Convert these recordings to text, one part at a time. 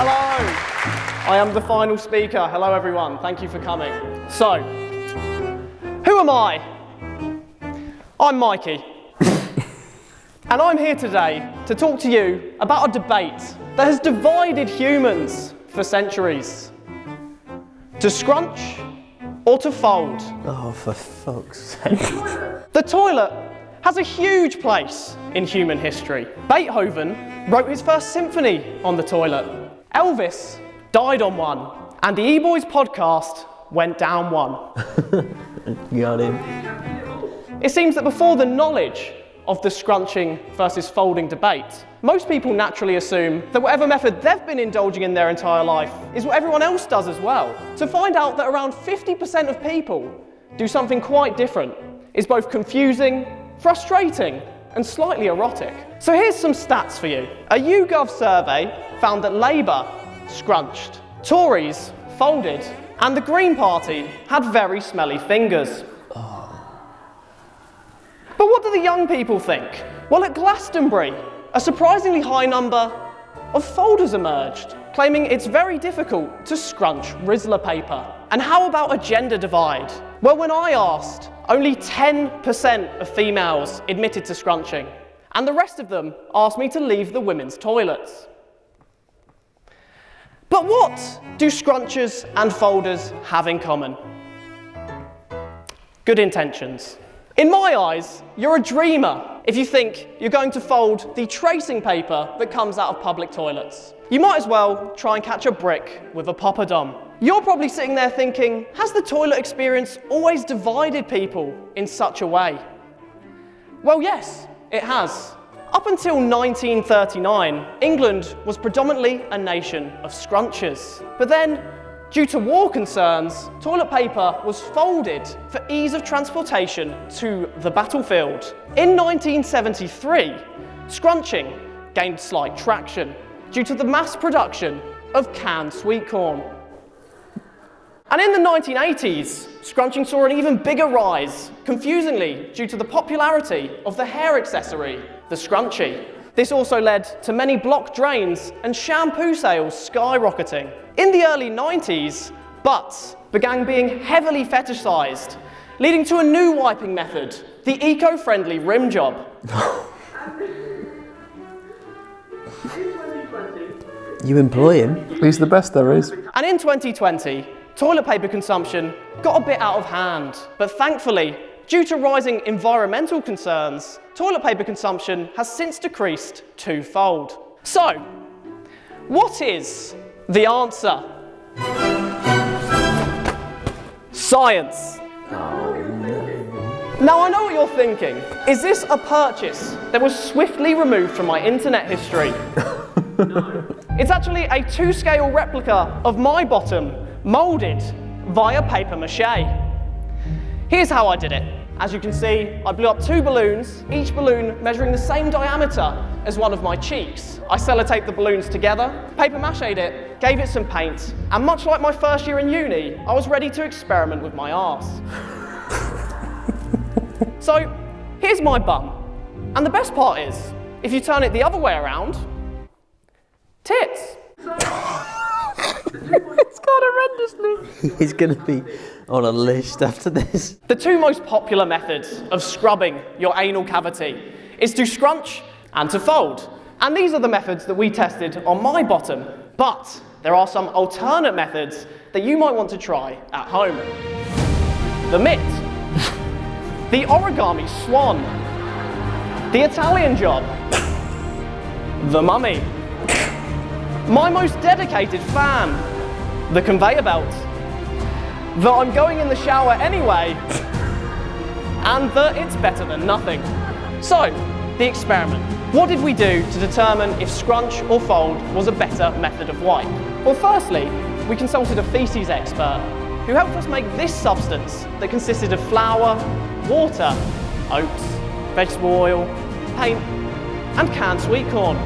Hello. I am the final speaker. Hello, everyone. Thank you for coming. So, who am I? I'm Mikey. And I'm here today to talk to you about a debate that has divided humans for centuries. To scrunch or to fold? Oh, for fuck's sake. The toilet has a huge place in human history. Beethoven wrote his first symphony on the toilet. Elvis died on one. And the E-Boys podcast went down one. Got him. It seems that before the knowledge of the scrunching versus folding debate, most people naturally assume that whatever method they've been indulging in their entire life is what everyone else does as well. To find out that around 50% of people do something quite different is both confusing, frustrating, and slightly erotic. So here's some stats for you. A YouGov survey found that Labour scrunched, Tories folded, and the Green Party had very smelly fingers. But what do the young people think? Well, at Glastonbury, a surprisingly high number of folders emerged, claiming it's very difficult to scrunch Rizzler paper. And how about a gender divide? Well, when I asked, only 10% of females admitted to scrunching, and the rest of them asked me to leave the women's toilets. But what do scrunchers and folders have in common? Good intentions. In my eyes, you're a dreamer if you think you're going to fold the tracing paper that comes out of public toilets. You might as well try and catch a brick with a poppadom. You're probably sitting there thinking, has the toilet experience always divided people in such a way? Well, yes, it has. Up until 1939, England was predominantly a nation of scrunchers. But then, due to war concerns, toilet paper was folded for ease of transportation to the battlefield. In 1973, scrunching gained slight traction due to the mass production of canned sweet corn. And in the 1980s, scrunching saw an even bigger rise, confusingly due to the popularity of the hair accessory, the scrunchie. This also led to many blocked drains and shampoo sales skyrocketing. In the early 90s, butts began being heavily fetishized, leading to a new wiping method, the eco-friendly rim job. You employ him? He's the best there is. And in 2020, toilet paper consumption got a bit out of hand, but thankfully, due to rising environmental concerns, toilet paper consumption has since decreased twofold. So, what is the answer? Science. Now I know what you're thinking. Is this a purchase that was swiftly removed from my internet history? No. It's actually a 2-scale replica of my bottom, moulded via paper mache. Here's how I did it. As you can see, I blew up 2 balloons, each balloon measuring the same diameter as one of my cheeks. I sellotaped the balloons together, paper mache'd it, gave it some paint, and much like my first year in uni, I was ready to experiment with my arse. So, here's my bum. And the best part is, if you turn it the other way around, tits. It's gone horrendously. He's going to be on a list after this. The 2 most popular methods of scrubbing your anal cavity is to scrunch and to fold. And these are the methods that we tested on my bottom. But there are some alternate methods that you might want to try at home. The mitt, the origami swan, the Italian job, the mummy, my most dedicated fan, the conveyor belt, that I'm going in the shower anyway, and that it's better than nothing. So, the experiment. What did we do to determine if scrunch or fold was a better method of wipe? Well, firstly, we consulted a feces expert who helped us make this substance that consisted of flour, water, oats, vegetable oil, paint, and canned sweet corn.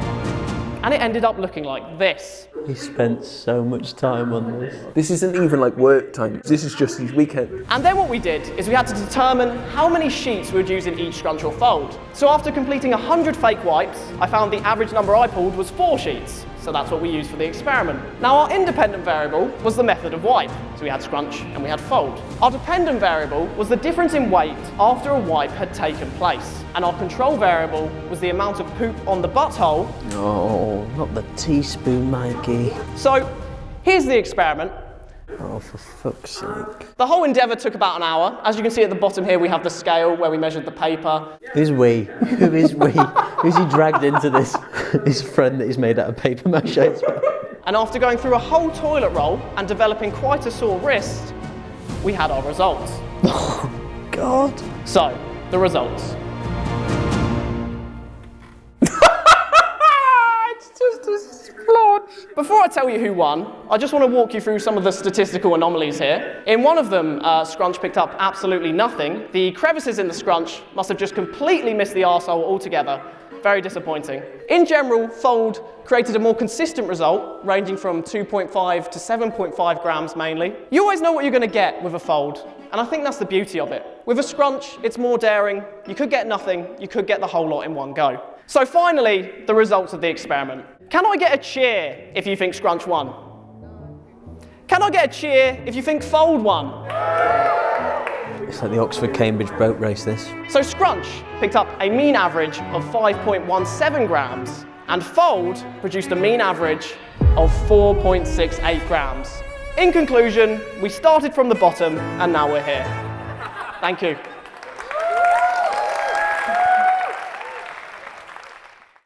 And it ended up looking like this. He spent so much time on this. This isn't even like work time. This is just his weekend. And then what we did is we had to determine how many sheets we would use in each scrunch or fold. So after completing 100 fake wipes, I found the average number I pulled was 4 sheets. so that's what we used for the experiment. Now our independent variable was the method of wipe, so we had scrunch and we had fold. Our dependent variable was the difference in weight after a wipe had taken place, and our control variable was the amount of poop on the butthole. Oh, not the teaspoon, Mikey. So here's the experiment. Oh, for fuck's sake. The whole endeavour took about an hour. As you can see at the bottom here, we have the scale where we measured the paper. Who's we? Who is we? Who's he dragged into this? His friend that he's made out of paper mache as well. And after going through a whole toilet roll and developing quite a sore wrist, we had our results. Oh, God. So, the results. Before I tell you who won, I just want to walk you through some of the statistical anomalies here. In one of them, Scrunch picked up absolutely nothing. The crevices in the Scrunch must have just completely missed the arsehole altogether. Very disappointing. In general, fold created a more consistent result, ranging from 2.5 to 7.5 grams mainly. You always know what you're going to get with a fold, and I think that's the beauty of it. With a Scrunch, it's more daring. You could get nothing, you could get the whole lot in one go. So finally, the results of the experiment. Can I get a cheer if you think Scrunch won? Can I get a cheer if you think fold won? It's like the Oxford-Cambridge boat race, this. So Scrunch picked up a mean average of 5.17 grams, and fold produced a mean average of 4.68 grams. In conclusion, we started from the bottom, and now we're here. Thank you.